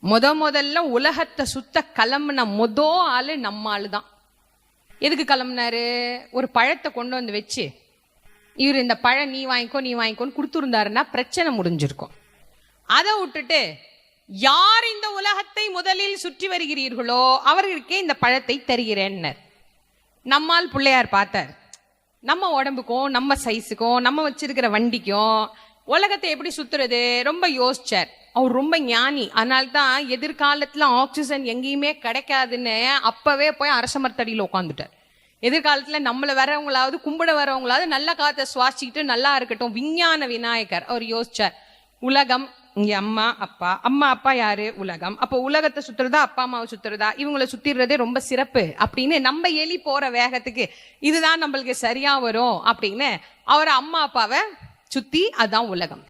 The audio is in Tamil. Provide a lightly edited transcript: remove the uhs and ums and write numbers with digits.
முதல்ல உலகத்தை சுத்த கிளம்புன ஆளு நம்ம ஆளு தான். எதுக்கு கிளம்புனாரு? ஒரு பழத்தை கொண்டு வந்து வச்சு இவர் இந்த பழம் நீ வாங்கிக்கோன்னு கொடுத்துருந்தாருன்னா பிரச்சனை முடிஞ்சிருக்கும். அதை விட்டுட்டு யார் இந்த உலகத்தை முதலில் சுற்றி வருகிறீர்களோ அவர்களுக்கே இந்த பழத்தை தருகிறேன்னர். நம்மால் பிள்ளையார் பார்த்தார், நம்ம உடம்புக்கும் நம்ம சைஸுக்கும் நம்ம வச்சிருக்கிற வண்டிக்கும் உலகத்தை எப்படி சுத்துறது ரொம்ப யோசிச்சார். அவர் ரொம்ப ஞானி. அதனால்தான் எதிர்காலத்துல ஆக்சிஜன் எங்கேயுமே கிடைக்காதுன்னு அப்பவே போய் அரச மரத்தடியில் உட்காந்துட்டார். எதிர்காலத்துல நம்மள வரவங்களாவது கும்பிட வரவங்களாவது நல்ல காத்தை சுவாசிக்கிட்டு நல்லா இருக்கட்டும். விஞ்ஞான விநாயகர். அவர் யோசிச்சார், உலகம் இங்க அம்மா அப்பா யாரு? உலகம். அப்போ உலகத்தை சுத்துறதா அப்பா அம்மாவை சுத்துறதா? இவங்களை சுத்திடுறதே ரொம்ப சிறப்பு அப்படின்னு நம்ம எலி போற வேகத்துக்கு இதுதான் நம்மளுக்கு சரியா வரும் அப்படின்னு அவர் அம்மா அப்பாவை சுத்தி அதான் உலகம்.